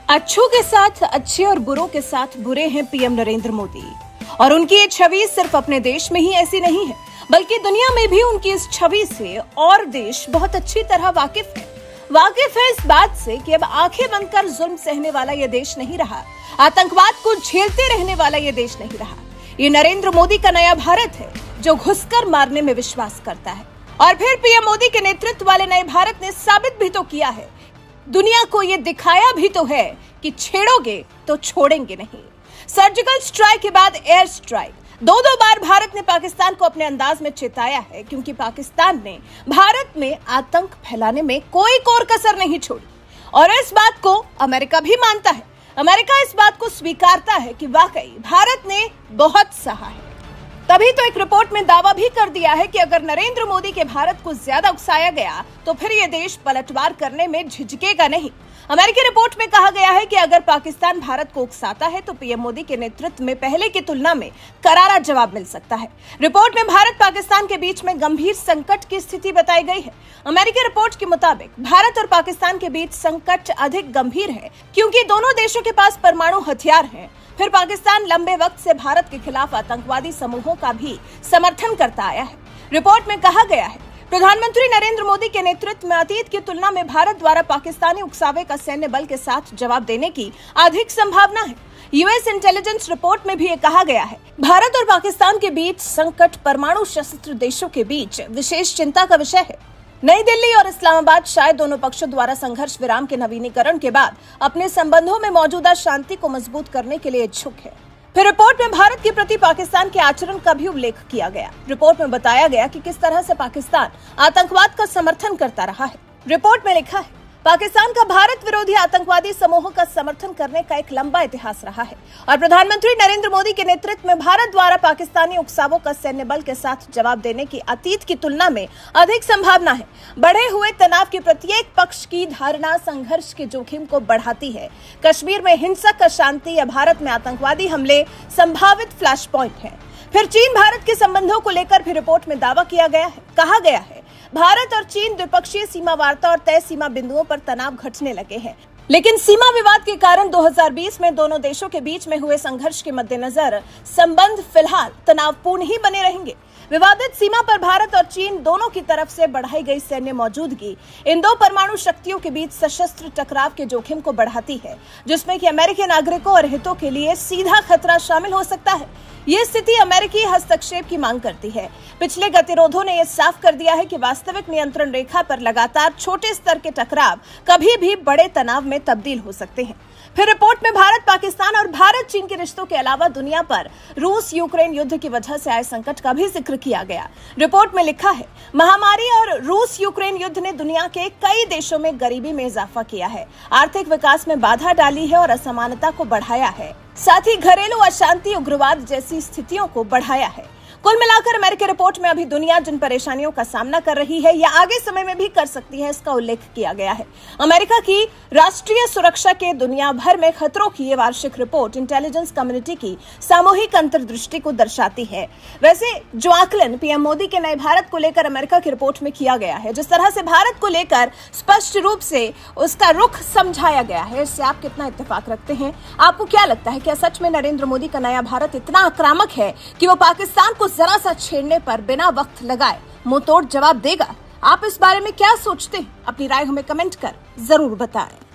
अच्छों के साथ अच्छे और बुरों के साथ बुरे हैं पीएम नरेंद्र मोदी। और उनकी ये छवि सिर्फ अपने देश में ही ऐसी नहीं है, बल्कि दुनिया में भी उनकी इस छवि से और देश बहुत अच्छी तरह वाकिफ है इस बात से कि अब आंखें बंद कर जुल्म सहने वाला ये देश नहीं रहा, आतंकवाद को झेलते रहने वाला ये देश नहीं रहा। ये नरेंद्र मोदी का नया भारत है जो घुसकर मारने में विश्वास करता है। और फिर पीएम मोदी के नेतृत्व वाले नए भारत ने साबित भी तो किया है, दुनिया को ये दिखाया भी तो है कि छेड़ोगे तो छोड़ेंगे नहीं। सर्जिकल स्ट्राइक के बाद एयर स्ट्राइक, दो बार भारत ने पाकिस्तान को अपने अंदाज में चेताया है, क्योंकि पाकिस्तान ने भारत में आतंक फैलाने में कोई कोर कसर नहीं छोड़ी। और इस बात को अमेरिका भी मानता है। अमेरिका इस बात को स्वीकारता है कि वाकई भारत ने बहुत सहा है। तभी तो एक रिपोर्ट में दावा भी कर दिया है कि अगर नरेंद्र मोदी के भारत को ज्यादा उकसाया गया तो फिर ये देश पलटवार करने में झिझकेगा नहीं। अमेरिकी रिपोर्ट में कहा गया है कि अगर पाकिस्तान भारत को उकसाता है तो पीएम मोदी के नेतृत्व में पहले की तुलना में करारा जवाब मिल सकता है। रिपोर्ट में भारत पाकिस्तान के बीच में गंभीर संकट की स्थिति बताई गई है। अमेरिकी रिपोर्ट के मुताबिक भारत और पाकिस्तान के बीच संकट अधिक गंभीर है, क्योंकि दोनों देशों के पास परमाणु हथियार हैं। फिर पाकिस्तान लंबे वक्त से भारत के खिलाफ आतंकवादी समूहों का भी समर्थन करता आया है। रिपोर्ट में कहा गया है, प्रधानमंत्री नरेंद्र मोदी के नेतृत्व में अतीत की तुलना में भारत द्वारा पाकिस्तानी उकसावे का सैन्य बल के साथ जवाब देने की अधिक संभावना है। यूएस इंटेलिजेंस रिपोर्ट में भी ये कहा गया है, भारत और पाकिस्तान के बीच संकट परमाणु शस्त्र देशों के बीच विशेष चिंता का विषय है। नई दिल्ली और इस्लामाबाद शायद दोनों पक्षों द्वारा संघर्ष विराम के नवीनीकरण के बाद अपने संबंधों में मौजूदा शांति को मजबूत करने के लिए इच्छुक है। फिर रिपोर्ट में भारत के प्रति पाकिस्तान के आचरण का भी उल्लेख किया गया। रिपोर्ट में बताया गया कि किस तरह से पाकिस्तान आतंकवाद का समर्थन करता रहा है। रिपोर्ट में लिखा है, पाकिस्तान का भारत विरोधी आतंकवादी समूहों का समर्थन करने का एक लंबा इतिहास रहा है और प्रधानमंत्री नरेंद्र मोदी के नेतृत्व में भारत द्वारा पाकिस्तानी उकसावों का सैन्य बल के साथ जवाब देने की अतीत की तुलना में अधिक संभावना है। बढ़े हुए तनाव की प्रत्येक पक्ष की धारणा संघर्ष के जोखिम को बढ़ाती है। कश्मीर में हिंसक अशांति या भारत में आतंकवादी हमले संभावित फ्लैश पॉइंट है। फिर चीन भारत के संबंधों को लेकर भी रिपोर्ट में दावा किया गया है। कहा गया है, भारत और चीन द्विपक्षीय सीमा वार्ता और तय सीमा बिंदुओं पर तनाव घटने लगे हैं, लेकिन सीमा विवाद के कारण 2020 में दोनों देशों के बीच में हुए संघर्ष के मद्देनजर संबंध फिलहाल तनावपूर्ण ही बने रहेंगे। विवादित सीमा पर भारत और चीन दोनों की तरफ से बढ़ाई गई सैन्य मौजूदगी इन दो परमाणु शक्तियों के बीच सशस्त्र टकराव के जोखिम को बढ़ाती है, जिसमें कि अमेरिकी नागरिकों और हितों के लिए सीधा खतरा शामिल हो सकता है। ये स्थिति अमेरिकी हस्तक्षेप की मांग करती है। पिछले गतिरोधों ने यह साफ कर दिया है कि वास्तविक नियंत्रण रेखा पर लगातार छोटे स्तर के टकराव कभी भी बड़े तनाव में तब्दील हो सकते हैं। फिर रिपोर्ट में भारत पाकिस्तान और भारत चीन के रिश्तों के अलावा दुनिया पर रूस यूक्रेन युद्ध की वजह से आए संकट का भी जिक्र किया गया। रिपोर्ट में लिखा है, महामारी और रूस यूक्रेन युद्ध ने दुनिया के कई देशों में गरीबी में इजाफा किया है, आर्थिक विकास में बाधा डाली है और असमानता को बढ़ाया है। साथ ही घरेलू अशांति, उग्रवाद जैसी स्थितियों को बढ़ाया है। कुल मिलाकर अमेरिकी रिपोर्ट में अभी दुनिया जिन परेशानियों का सामना कर रही है या आगे समय में भी कर सकती है, इसका उल्लेख किया गया है। अमेरिका की राष्ट्रीय सुरक्षा के दुनिया भर में खतरों की ये वार्षिक रिपोर्ट इंटेलिजेंस कम्युनिटी की सामूहिक अंतर्दृष्टि को दर्शाती है। वैसे जो आकलन पीएम मोदी के नए भारत को लेकर अमेरिका की रिपोर्ट में किया गया है, जिस तरह से भारत को लेकर स्पष्ट रूप से उसका रुख समझाया गया है, इससे आप कितना इत्तेफाक रखते हैं? आपको क्या लगता है, क्या सच में नरेंद्र मोदी का नया भारत इतना आक्रामक है कि वो पाकिस्तान को जरा सा छेड़ने पर बिना वक्त लगाए मुंह तोड़ जवाब देगा? आप इस बारे में क्या सोचते हैं? अपनी राय हमें कमेंट कर जरूर बताएं।